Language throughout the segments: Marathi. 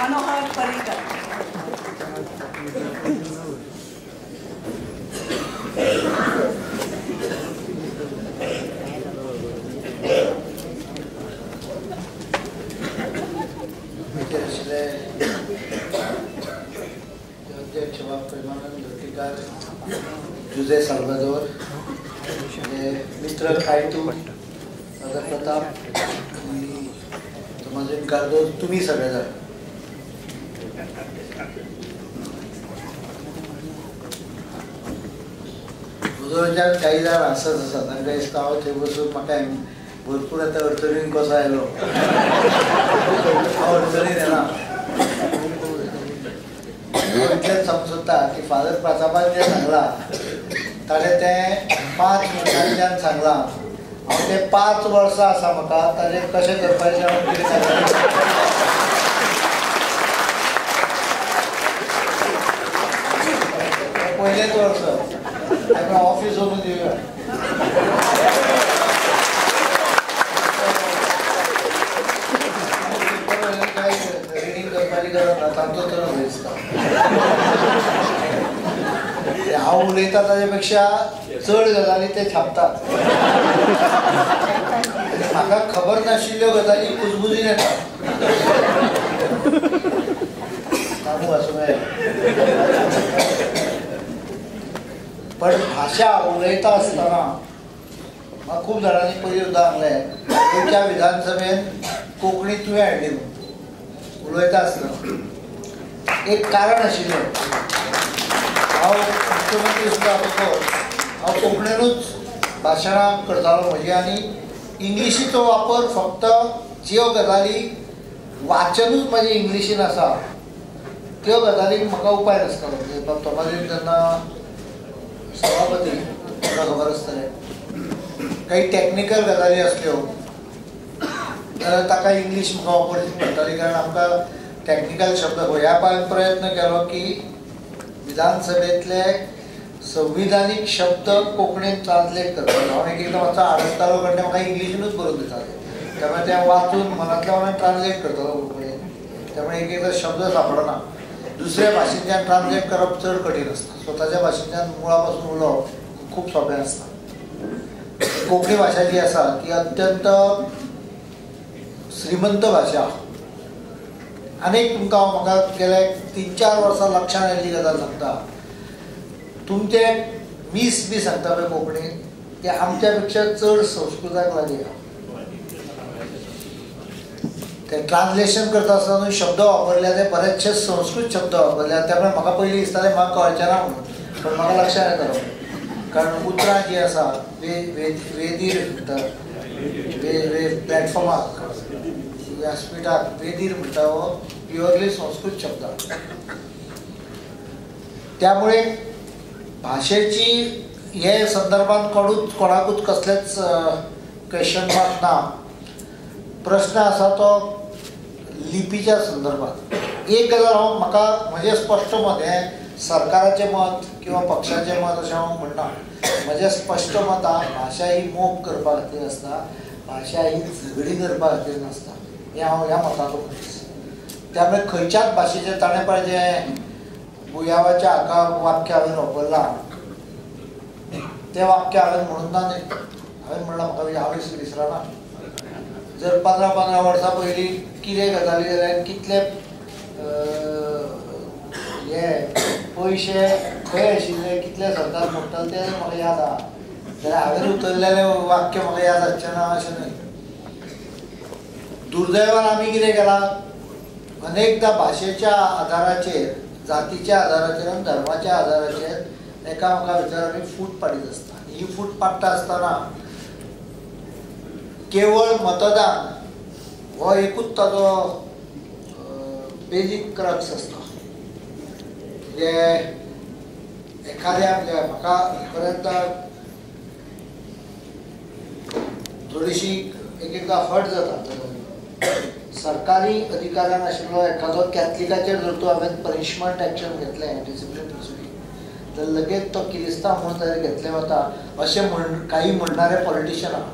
मनोहर पर्रीकर. अध्यक्ष प्रेमानंद धोटीकार, जुझे साल्वादोर, मित्र कायतू, दादा प्रताप, तमाजीन कार्दोज, तुम्ही सगळेजण मुजोरच्यान काही जाण असत आसा तांकां दिसता हांव थंय बसून म्हाका भरपूर आतां अडचणीन कसो आयलो. हांव अडचणीन येना. इतलेंच सांगूंक सोदता की फादर प्रतापान जें सांगलां ताणें तें 5 वर्सांच्यान सांगलां. हांव तें 5 वर्सां आसा म्हाका ताजें कशें करपाचें हांव कितें सांगलें. पयलेंच वर्स ताका ऑफिस वचून दिवया. रिडींग करपाची गरज ना, तांचो तर दिसता. हांव उलयता ताजे पेक्षा चड गजाली ते छापतात. म्हाका खबर नाशिल्ल्यो गजाली कुजबुजीन येता. सांगू आसूं पण भाशा उलयता आसतना म्हाका खूब जाणांनी पयलीं सुद्दां सांगलें गोंयच्या विधानसभेन कोंकणी तुवें हाडली म्हणून. उलयता आसतना एक कारण आशिल्लें. हांव मुख्यमंत्री सुद्दां जातकच हांव कोंकणीनूच भाशणां करतालो म्हजी, आनी इंग्लिशीचो वापर फक्त ज्यो गजाली वाचनूच म्हाजें इंग्लिशीन आसा त्यो गजालीक म्हाका उपाय नासतालो. तमाजीन तेन्ना सभापती म्हाका खबर आसतलें काही टॅक्निकल गजाली आसल्यो जाल्यार ताका इंग्लीश म्हाका वापरची पडटाली, कारण आमकां टॅक्निकल शब्द ह्या प्रयत्न केलो की विधानसभेतले संविधानीक शब्द कोंकणीन ट्रान्सलेट करतालो. हांव एकदां मातसो आडकतालो कारण ते म्हाका इंग्लिशीनूच बरोवन दिताले, त्यामुळे ते वाचून मनांतल्या मनान ट्रान्सलेट करतालो कोंकणीन. त्यामुळे एकदां शब्द सापडना. दुसऱ्या भाशेंतल्यान ट्रान्सलेट करप चड कठीण आसता. स्वताच्या भाशेंतल्यान मुळा पासून उलोवप खूब सोंपें आसता. कोंकणी भाशा जी आसा ती अत्यंत श्रीमंत भाशा. आनीक तुमकां म्हाका गेल्या 3-4 वर्सां लक्षांत आयिल्ली गजाल सांगता. तुमचे मीस बी सांगता पळय कोंकणीन ते आमच्या पेक्षा चड संस्कृताक लागीं. ते ट्रान्सलेशन करता आसतना शब्द वापरले ते बरेचशे संस्कृत शब्द वापरले. त्यामुळे म्हाका पयलीं दिसतालें म्हाका कळचें ना म्हणून, पण म्हाका लक्षांत येतालो. कारण उतरां जीं आसा वेदीर म्हणटात, प्लॅटफॉर्माक व्यासपीठाक वेदीर म्हणटा हो प्युअरली संस्कृत शब्द. त्यामुळे भाशेची हे संदर्भात कोणाकूच कसलेच क्वेश्चन मार्क ना. प्रश्न आसा तो लिपीच्या संदर्भात. एक गजाल म्हाका म्हजें स्पश्ट मत, हें सरकाराचें मत किंवा पक्षाचें मत अशें हांव म्हणना. म्हजें स्पश्ट मत भाशा ही मोग करपा खातीर आसता, भाशा ही झगडी करपा खातीर नासता. हें हांव ह्या मताचो मनीस. त्यामुळे खंयच्याच भाशेचें ताणें पळय जें बुयावाच्या हाका वाक्य हांवें वापरलां तें वाक्य हांवें म्हणून ना न्ही. हांवें म्हणलां म्हाका हांव विसरना. जर 15 वर्सां पयलीं कितें गजाली जाल्यार कितले हे पयशे खंय आशिल्ले कितले सरकार मोडटाले तें म्हाका याद आहा. जाल्यार हांवें उतरलेलें वाक्य म्हाका याद आसचें ना अशें न्हय. दुर्दैवान आमी कितें केलां, अनेकदां भाशेच्या आदाराचेर, जातीच्या आदाराचेर आनी धर्माच्या आदाराचेर एकामेका भितर आमी फूट पाडीत आसता. ही फूट पाडटा आसतना केवळ मतदान हो एकूच ताजो बेजीक क्रक्स आसता. जे एखाद्या म्हाका खरेंच थोडीशी एकदां हट जाता. सरकारी अधिकाऱ्यान आशिल्लो एखादो कॅथलिकाचेर जर तो हांवें पनिशमेंट एक्शन घेतलें डिसिप्लीन प्रोसिडींग तर लगेच तो किरिस्तांव म्हणून ताजेर घेतलें वता अशें काही म्हणणारे पॉलिटिशियन आहा.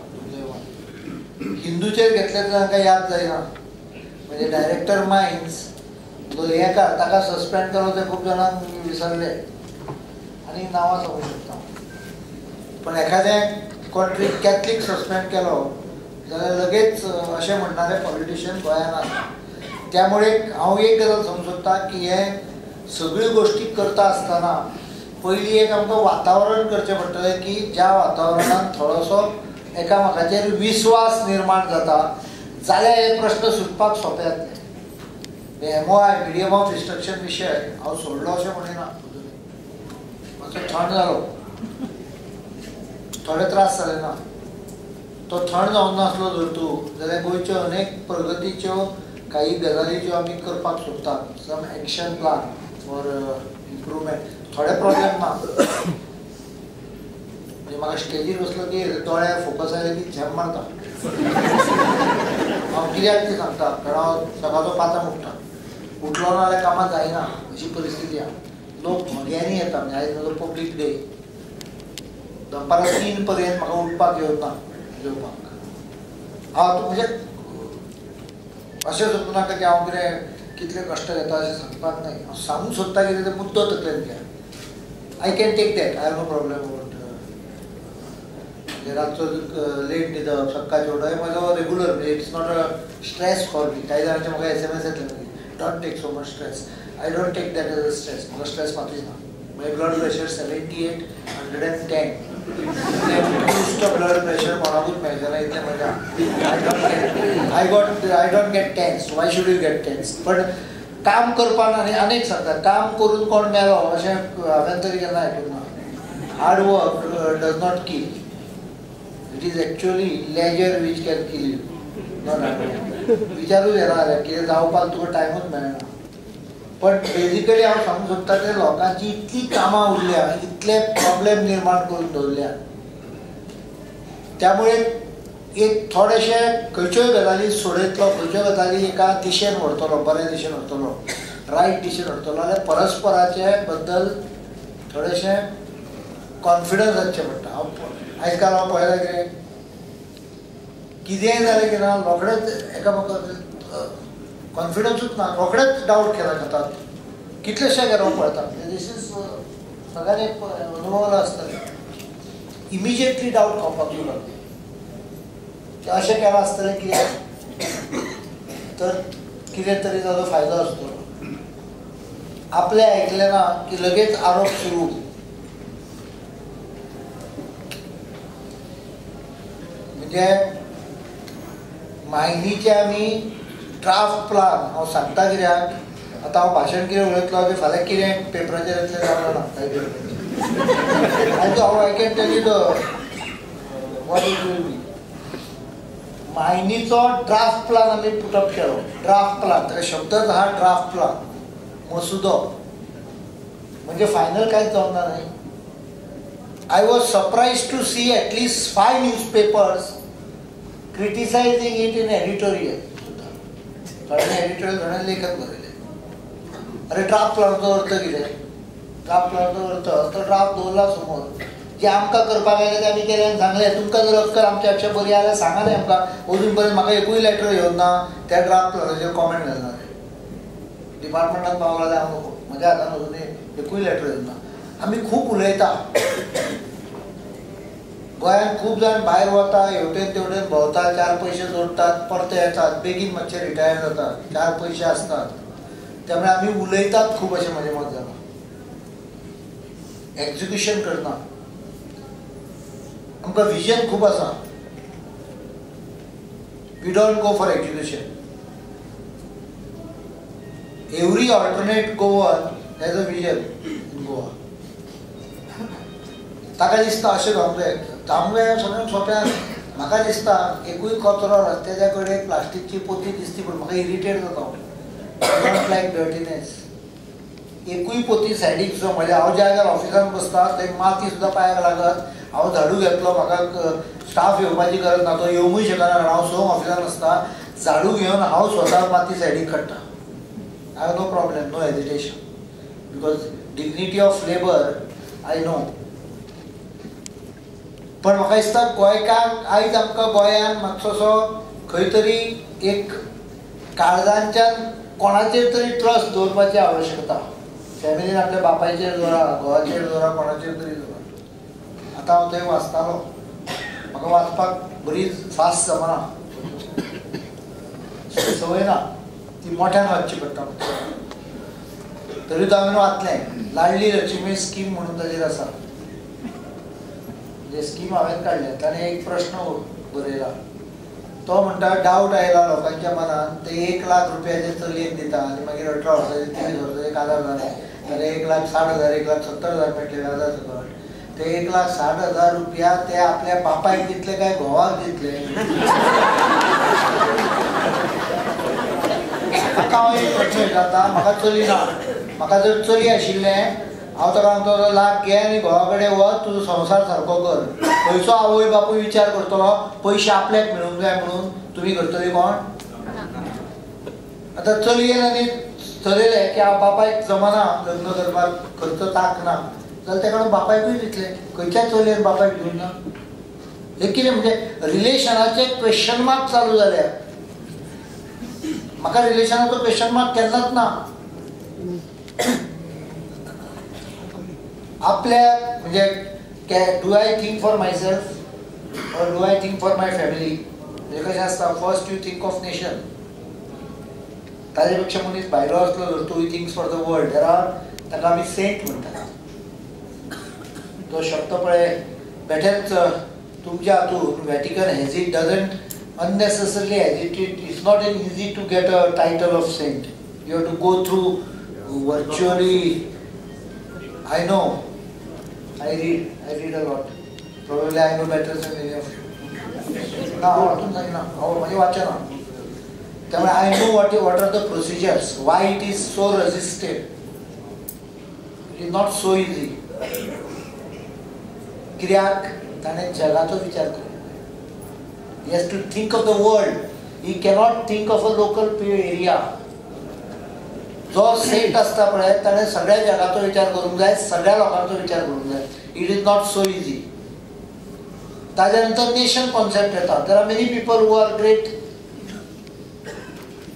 हिंदूचेर घेतले तर तांकां याद जायना. म्हणजे डायरेक्टर मायन्स लोलयेकार ताका सस्पेंड केलो ते खूब जाणांक विसरले आनी नांवां सांगूंक शकता. पण एखादें कंट्री कॅथलीक सस्पेंड केलो जाल्यार लगेच अशें म्हणणारे पॉलिटिशियन गोंयांत आसा. त्यामुळे हांव एक गजाल सांगूंक सोदता की हे सगळ्यो गोश्टी करता आसतना पयलीं एक आमकां वातावरण करचें पडटलें की ज्या वातावरणांत थोडोसो एकामेकाचेर विस्वास निर्माण जाता जाल्यार हे प्रश्न सुटपाक सोंपे जातले. MOI मिडियम ऑफ इंस्ट्रक्शन विशय हांव सोडलो अशें म्हणिना. मातसो थंड जालो, थोडे त्रास जाले ना. तो थंड जावन नासलो जर तूं जाल्यार गोंयच्यो अनेक प्रगतीच्यो काही गजाली ज्यो आमी करपाक सोदतात, some action plan for improvement, थोडे प्रॉब्लेम ना. म्हणजे म्हाका स्टेजीर बसलो की दोळ्यार फोकस आयले की झेम मारता. हांव कित्याक ते सांगता कारण हांव सकाळचो 5 उठटा, उठलो ना जाल्यार कामाक जायना अशी परिस्थिती आहा. लोक म्हग्यांनी येता, म्हणजे आयज म्हजो पब्लीक डे, दनपारां 3 पर्यंत म्हाका उठपाक येवना जेवपाक. हांव म्हणजे अशें सोदूं नाका की हांव कितले कश्ट घेता अशें सांगपाक न्हय. हांव सांगूंक सोदता की ते मुद्दो तकलेंत घे. I can take that, I have no problem about रातचो लेट न्हिदप, सकाळचें उठप, हे म्हजो रेगुलर, म्हणजे it's not a stress for me. काही जाणांचे म्हाका SMS येतले मागीर, don't take so much stress. I don't take that as a stress. म्हाका स्ट्रेस मातूच ना. मागीर ब्लड प्रेशर 78/110. ब्लड प्रेशर कोणाकूच मेळचें ना इतलें मजा. I don't get tense. Why should you get tense? पण काम करपाक अनेक सांगता काम करून कोण मेलो अशें हांवें तरी केन्ना आयकूंक ना. Hard work does not kill. It is actually leisure which can kill you. विचारूच येना जाल्यार कितें जावपाक तुका टायमूच मेळना. पण बेजिकली हांव सांगूंक सोदता ते लोकांची इतली कामां उरल्या, इतले प्रॉब्लेम निर्माण करून दवरल्या. त्यामुळे एक थोडेशे खंयच्योय गजाली सोडयतलो, खंयच्यो गजाली एका दिशेन व्हरतलो, बऱ्या दिशेन व्हरतलो, रायट दिशेन व्हरतलो जाल्यार परस्पराचे बद्दल थोडेशें कॉन्फिडन्स आसचें पडटा. आयज काल हांव पळयलां कितेंय जालें की ना रोखडेंच एकामेकाक कॉन्फिडन्सूच ना, रोखडेच डावट केला जातात. कितलेशे गेलो पळयता. दीस इज सगळ्यांनी एक अनुभवला आसतलें. इमिजिएटली डावट खावपाक लागले. अशें केलां आसतलें कितें तर कितें तरी ताजो फायदो आसतलो. आपलें आयकलें ना की लगेच आरोप सुरू. म्हणजे मायनीचे आमी ड्राफ्ट प्लान हांव सांगता कित्याक आतां हांव भाशण कितें उलयतलो ते फाल्यां कितें पेपराचेर येतलें जावं ना I can tell you what is will be. मायनीचो ड्राफ्ट प्लान आमी पुटअप केलो. ड्राफ्ट प्लान ताका शब्दच आहा ड्राफ्ट प्लान, मसुदो, म्हणजे फायनल कांयच जावना न्हय. I was surprise to see at least 5 newspapers criticising it in editorial. थोड्यांनी एडिटोरियल, थोड्यांनी लेखक बरयले. अरे ड्राफ्ट प्लानाचो अर्थ कितें? ड्राफ्ट प्लानाचो अर्थ तो ड्राफ्ट दवरला समोर, जे आमकां करपाक जाय ते आमी केलें आनी सांगलें. तुमकां जर अक्कल आमच्या पेक्षा बरी जाल्यार सांगा न्ही आमकां. अजून पर्यंत म्हाका एकूय लेटर येवंक ना त्या ड्राफ्ट प्लानाचेर कॉमेंट घालनारे. डिपार्टमेंटान पावला जाल्यार हांव नको, म्हज्या हातान अजून एकूय लेटर येवंक ना. आमी खूब उलयता. गोंयांत खूब जाण भायर वता, हेवटेन तेवटेन भोंवतात, 4 पयशे जोडटात, परते येतात, बेगीन मातशे रिटायर जातात, 4 पयशे आसतात. त्यामुळे आमी उलयतात खूब अशें म्हजें मत जालां. एक्झिक्युशन करना. आमकां विजन खूब आसा. We don't go for execution. Every alternate Goan has a vision in Goa. ताका दिसता अशें जावंक जाय. जावंक जाय सगळ्यांक सोंप्यान. म्हाका दिसता एकूय कचरो रस्त्याच्या कडेन प्लास्टीकची पोती दिसती पूण म्हाका इरिटेट जाता. I don't like dirtiness. एकूय पोती सायडीक जो म्हज्या हांव ज्या जाग्यार ऑफिसान बसता थंय माती सुद्दां पांयाक लागत. हांव झाडू घेतलो, म्हाका स्टाफ येवपाची गरज ना, तो येवंकूय शकना कारण हांव संक ऑफिसान आसता. झाडू घेवन हांव स्वता माती सायडीक काडटा. I have no problem, no hesitation, because dignity of labour I know. पण म्हाका दिसता गोंयकार आयज आमकां गोंयांत मातसोसो खंय तरी एक काळजांच्यान कोणाचेर तरी ट्रस्ट दवरपाची आवश्यकता. फॅमिलीन आपल्या बापायचेर दवरा, घोवाचेर दवरा, कोणाचेर तरी दवरा. आतां हांव थंय वाचतालो, म्हाका वाचपाक बरी फास्ट जमना, संवय ना, ती मोठ्यान वाचची पडटा. तरी तो हांवें वाचलें. लाडली लक्ष्मी स्कीम म्हणून ताजेर आसा, म्हणजे स्कीम हांवें काडल्या. ताणें एक प्रश्न बरयला. तो म्हणटा डावट आयला लोकांच्या मनान ते 1 लाख रुपयाचे चलयेक दिता आनी मागीर 18 वर्साचे 23 वर्साचे काजार जाले जाल्यार 1,60,000 1,70,000 मेळटले व्याजा सकट. ते 1,60,000 रुपया ते आपल्या बापायक दितले काय घोवाक दितले? म्हाका हांव एक प्रश्न विचारता, म्हाका चली ना, म्हाका जर चली आशिल्लें हांव ताका सांगतलो लाख घे आनी घोवा कडेन वच, तुजो संवसार सारको कर. खंयचो आवय बापूय विचार करतलो पयशे आपल्याक मेळूंक जाय म्हणून तुमी करतली कोण? आतां चलयेन आनी थरयलें की हांव बापायक जमना लग्न करपाक, खर्च ताक ना, जाल्यार तेका बापायकूय दितले. खंयच्या चलयेन बापायक दिवंक ना? हे कितें म्हणजे रिलेशनाचे क्वेश्चन मार्क चालू जाल्या. म्हाका रिलेशनाचो क्वेश्चन मार्क केन्नाच ना. आपल्या म्हणजे do I think for myself और do I think for my family? म्हणजे कशें आसता, first you think of nation, ताजे पेक्षा मनीस भायलो असलो जर टू थिंक्स फॉर द वर्ल्ड, ताका आमी सेंट म्हणटा. तो शब्द पळय बेठेच तुमच्या हातून व्हॅटिकन hesitate doesn't unnecessarily hesitate. It's not easy to get a title of saint. You have to go through virtually. I know. I read a lot. Probably I know better than any of you. ना हांव हातून जायना, हांव म्हाजें वाचना. त्यामुळे I know what are the procedures, why it is so resisted. It is not so easy. कित्याक ताणें जगाचो विचार केलो. He has to think of the world. He cannot think of a local area. जो सेंट असता पळय ताणें सगळ्या जगाचो विचार करूंक जाय, सगळ्या लोकांचो विचार करूंक जाय. It is not so easy. ताज्या नंतर नेशन कॉन्सेप्ट येता. There are many people who are great.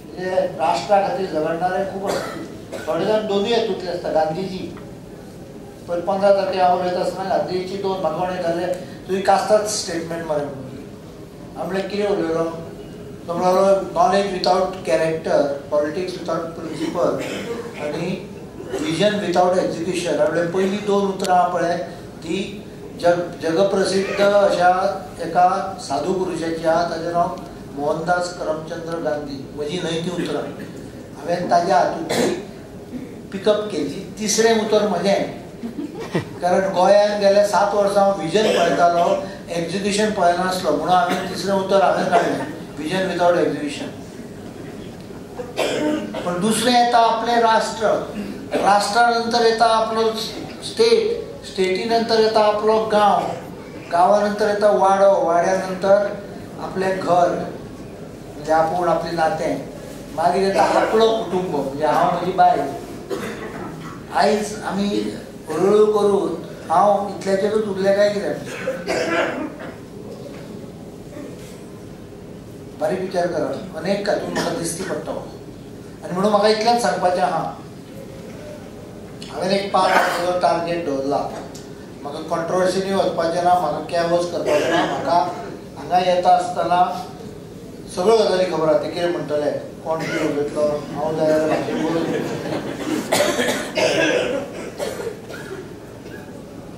म्हणजे राष्ट्रा खातीर झगडणारे खूब आसता. थोडे जाण दोनूय हेतूंतले आसता. गांधीजी पयर 15 तारखेक हांव उलयता आसतना गांधीजीची 2 म्हाका कोणें घाले तुवें कास्ताच स्टेटमेंट मरे म्हणून. आमले कितें उलयलो? तो म्हणलो knowledge without character, politics without principle आनी विजन विथआउट एग्जिक्युशन. आपले पयलीं 2 उतरां पळय ती जगप्रसिद्ध अशा एका साधू पुरुशाची आहा, ताचें नांव मोहनदास करमचंद्र गांधी. म्हजी न्हय ती उतरां, हांवें ताज्या हातूंतली पिकअप केली. 3रें उतर म्हजें, कारण गोंयांत गेले 7 वर्सां हांव विजन पळयतालो, एग्जिक्युशन पळयनासलो, म्हणून हांवें 3रें उतर हांवें काडलें, विजन विथआउट एग्जिक्युशन. पण दुसरें येता आपलें राष्ट्र, राष्ट्रा नंतर येता आपलो स्टेट, स्टेटी नंतर येता आपलो गांव, गांवा नंतर येता वाडो, वाड्या नंतर आपलें घर म्हणजे आपूण आपलें नातें, मागीर येता आपलो कुटुंब म्हणजे हांव म्हजी बायल. आयज आमी हळूहळू करून हांव इतल्याचेरूच उरलें काय कितें? बारीक विचार करप, अनेक हातूंत म्हाका दिसती पडटा. आनी म्हणून म्हाका इतलेंच सांगपाचें आहा, हांवें एक 5 वर्साचो टार्गेट दवरला. म्हाका कॉन्ट्रोवर्सीनी वचपाचें ना, म्हाका कॅवस करपाचें ना. म्हाका हांगा येता आसतना सगळ्यो गजाली खबर आहा, ते कितें म्हणटले, कोण कितें उलयतलो, हांव जाय जाल्यार भाशेन बोलून.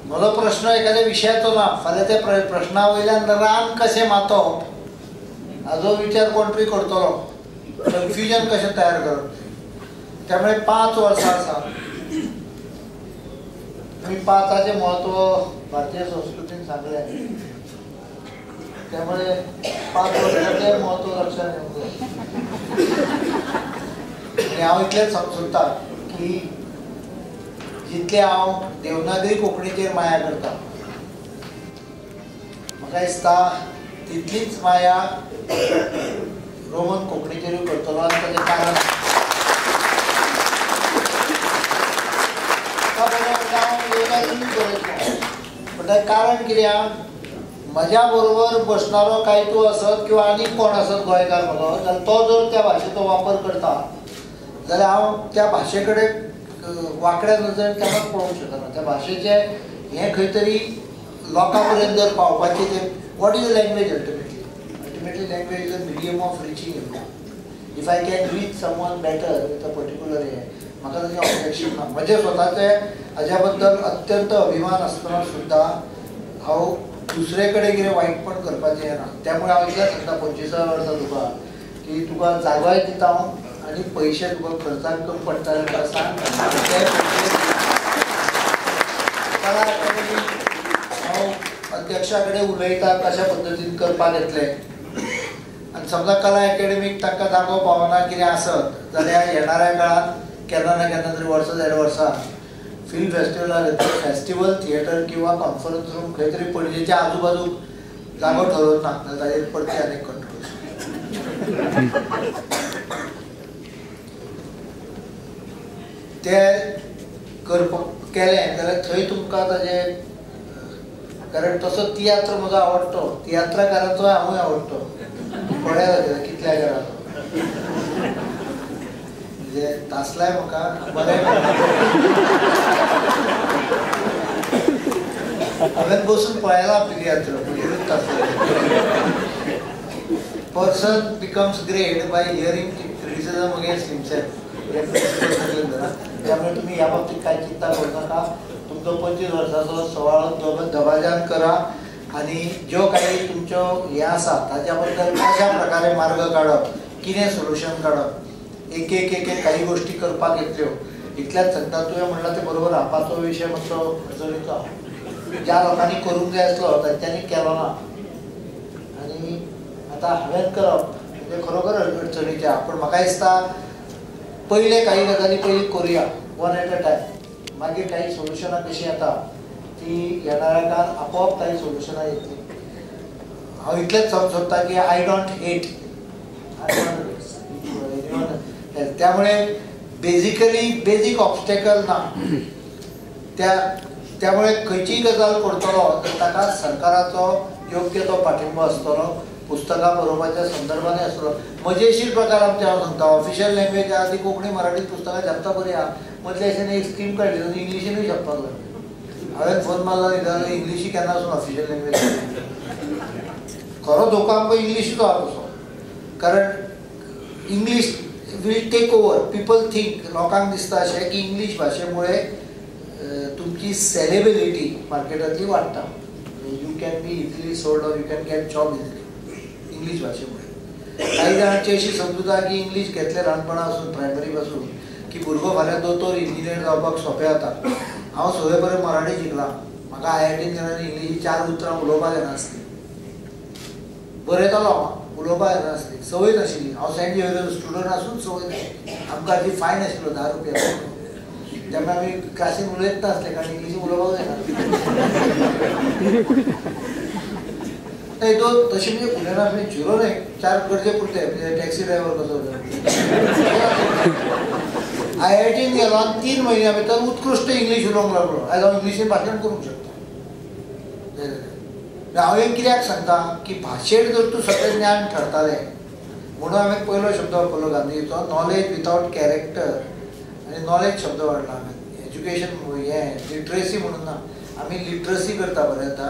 म्हजो प्रश्न एखाद्या विशयाचो ना, फाल्यां त्या प्रश्ना वयल्यान रान कशें मातप हाजो विचार कोण तरी करतलो, कन्फ्युजन कशें तयार करप. त्यामुळे 5 वर्सां आसा. आमी 5चे म्हत्व भारतीय संस्कृतीन सांगलें, त्यामुळे 5 वर्सांचें म्हत्व लक्षांत येवंक जाय. आनी हांव इतलेंच सोदतां की जितले हांव देवनागरी कोंकणीचेर माया करता, म्हाका दिसता तितलीच माया रोमन कोंकणीचेरूय करतलो. आनी ताचें कारण पण ताचें कारण कित्याक म्हज्या बरोबर बसणारो कांय तूं आसत किंवा आनी कोण आसत गोंयकार म्हजो, जाल्यार तो जर त्या भाशेचो वापर करता जाल्यार हांव त्या भाशे कडेन वाकड्या नजरेन केन्नाच पळोवंक शकना. त्या भाशेचें हें खंय तरी लोकां पर्यंत जर पावपाचें तें what is the language ultimately language is a medium of reaching India. If I can reach someone better with a particular हें म्हाका ताचें ऑब्जेक्शन ना. म्हजें स्वताचें हाज्या बद्दल अत्यंत अभिमान आसतना सुद्दां हांव दुसरे कडेन कितें वायटपण करपाचें ना. त्यामुळे हांव इतलें सांगता 25 वर्सां तुका की तुका जागोय दिता हांव आनी पयशे तुका खर्चाक कमी पडटा जाल्यार सांग. कला अकादेमी हांव अध्यक्षा कडेन उलयता कशा पद्दतीन करपाक येतलें आनी समजा कला अकादेमीक ताका जागो पावना कितें आसत जाल्यार येणाऱ्या काळात केन्ना ना केन्ना तरी वर्सा देड वर्सां फिल्म फेस्टिवलार फेस्टिवल थिएटर किंवा कॉन्फरन्स रूम खंय तरी पणजेच्या आजूबाजूक जागो ठरवना जाल्यार ताजेर परती आनीक कंट्रोल ते करपाक केलें जाल्यार थंय तुमकां ताजें कारण तसो तियात्र म्हजो आवडटो तियात्रकाराचो हांवूय आवडटो पळय कितल्या घराचो म्हणजे तासलाय म्हाका बरें हांवें बसून पळयलां आपली tiatr person becomes great bye hearing criticism against himself. त्यामुळे तुम्ही ह्या बाबतीत काय चिंता करू नका. तुमचो 25 वर्साचो सवाळो दबाज्यान करा आणि ज्यो काही तुमच्यो हे आसा ताच्या बद्दल कशा प्रकारे मार्ग काडप कितें सोल्युशन काडप एक एक एक एक काही गोष्टी करपाक येतल्यो इतल्याच सांगता. तुवें म्हणलां ते बरोबर आपाचो विशय मातसो अडचणीचो. ज्या लोकांनी करूंक जाय आसलो तांच्यांनी केलो ना आनी आतां हांवें करप म्हणजे खरोखर अडचणीचें आहा. पूण म्हाका दिसता पयले काही गजाली पयलीं करुया वन एट अ टायम. मागीर काही सोल्युशनां कशीं येता ती येणाऱ्या काळात आपोआप काही सोल्युशनां येतली. हांव इतलेंच सांगूंक सोदतां की आय डोंट हेट त्यामुळे बेजिकली बेजीक ऑब्स्टेकल ना. त्यामुळे खंयचीय गजाल करतलो तर ताका सरकाराचो योग्य तो पाठिंबो आसतलो. पुस्तकां बरोवपाच्या संदर्भाने आसतलो. मजेशीर प्रकार आमचे हांव सांगता ऑफिशियल लँग्वेज आहा ती कोंकणी मराठीत पुस्तकां छापता बरी आहा. मदल्या दिसांनी एक स्कीम काडली तातूंत इंग्लिशीनूय छापपाक लागली. हांवें फोन मारलो न्ही इंग्लिशी केन्ना वचून ऑफिशियल लँग्वेज खरो धोको आमकां इंग्लिशीचो आहा तसो. कारण English will take over. People think लोकांक दिसता अशें की इंग्लीश भाशेमुळे तुमची सेलेबिलिटी मार्केटांतली वाडटा. You can be easily sold or you can get job easily English भाशेमुळे. काही जाणांची अशी समजूत आहा की इंग्लीश घेतले ल्हानपणा पासून प्रायमरी पासून की भुरगो फाल्यां दोतोर इंजिनियर जावपाक सोंपें जाता. हांव सगळे बरें मराठी शिकलां. म्हाका IITीन गेल्यार इंग्लिशी 4 उतरां उलोवपाक येनासलीं. बरयतालो हांव उलोवपाक येनासली संवय नाशिल्ली. हांव सेंट झेवियर्स स्टुडंट आसून संवय नाशिल्ली. आमकां हाची फायन आशिल्लो 10 रुपया. त्यामुळे आमी क्लासीन उलयत नासले कारण इंग्लिशी उलोवपाक येना. तशी म्हणजे उलयना झिरो न्हय 4 गरजे पुरते म्हणजे टॅक्सी ड्रायव्हर कसो. IITीन गेलो 3 म्हयन्या भितर उत्कृश्ट इंग्लीश उलोवंक लागलो. आयज हांव इंग्लिशीन भाशण करूंक शकता. हांव एक कित्याक सांगता की भाशेर जर तूं सगळें ज्ञान ठरतालें म्हणून हांवें पयलो शब्द वापरलो गांधीचो नॉलेज विथआउट कॅरेक्टर आनी नॉलेज शब्द वाडला हांवें. एज्युकेशन हें लिटरसी म्हणून ना. आमी लिटरसी करता बरें जाता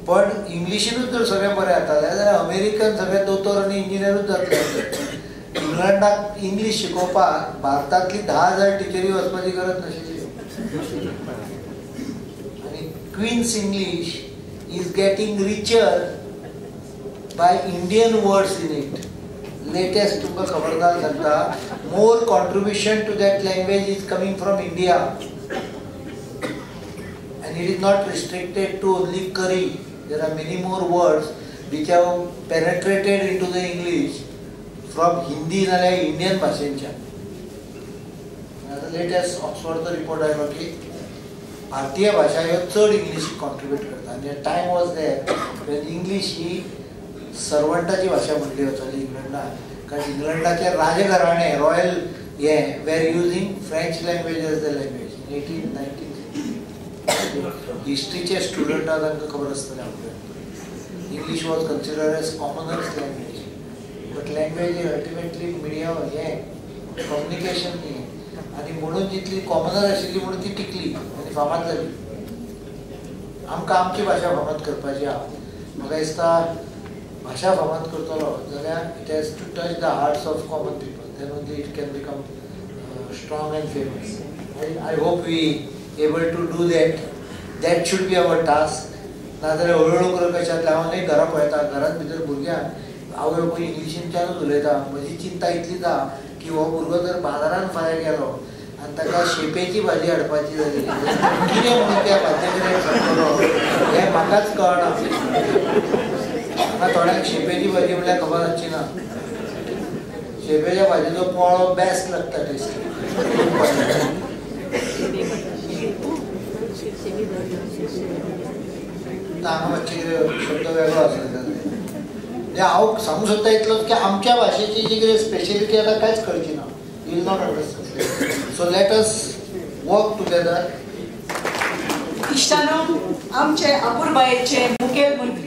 पण इंग्लिशीनूच जर सगळें बरें जातालें जाल्यार अमेरिकन सगळे दोतोर आनी इंजिनियरूच जातले. इंग्लंडाक इंग्लीश शिकोवपाक भारतांतली 10,000 टिचरी वचपाची गरज नाशिल्ली. आनी Queen's English is getting richer by Indian words in it. Latest तुमकां खबरदार सांगता more contribution to that language is coming from India and it is not restricted to only curry. There are many more words which have penetrated into the English from Hindi नाल्यार Indian भाशेंच्या. Latest Oxford रिपोर्ट आयलो की भारतीय भाशा ह्यो चड इंग्लिशीक कॉन्ट्रिब्यूट करता. आनी time was there when English ही सर्वंटाची भाशा म्हणली वताली इंग्लंडान. कारण इंग्लंडाचे राजघराणे रॉयल हे were using French language as the language. 1819 हिस्ट्रीचे स्टुडंट आहा तांकां खबर आसतलें आपल्याक. English was considered as commoners language but language is ultimately medium हे कम्युनिकेशन न्ही आनी म्हणून जितली कॉमनर आशिल्ली म्हणून ती टिकली आनी फामाद जाली. आमकां आमची भाशा फामाद करपाची आहा. म्हाका दिसता भाशा फामाद करतलो जाल्यार it has to touch the hearts of common people, then only it can become strong and famous. I hope we able to do that should be our task. नाजाल्यार हळूहळू करून कशें जातलें, हांव न्ही घरा पळयता, घरांत भितर भुरग्यांक आवय पळय इंग्लिशींतल्यानूच उलयता. म्हजी चिंता इतली आसा की हो भुरगो जर बाजारांत फाल्यां गेलो आनी ताका शेपेची भाजी हाडपाची जाली, कितें म्हणून त्या भाजये कडेन सांगतलो हें म्हाकाच कळना. म्हाका थोड्यांक शेपेची भाजी म्हणल्यार खबर आसची ना. शेपेच्या भाजयेचो पोळो बेस्ट लागता, टेस्टी. हांगा मातशें कितें शब्द वेगळो आसलो. हांव सांगूंक सोदता इतलोच की आमच्या भाशेची जी कितें स्पेशलिटी आसा कांयच कळची ना. You will not understand. So let us work together. इश्टानो, आमचे अपूर्बायेचे मुखेल मंत्री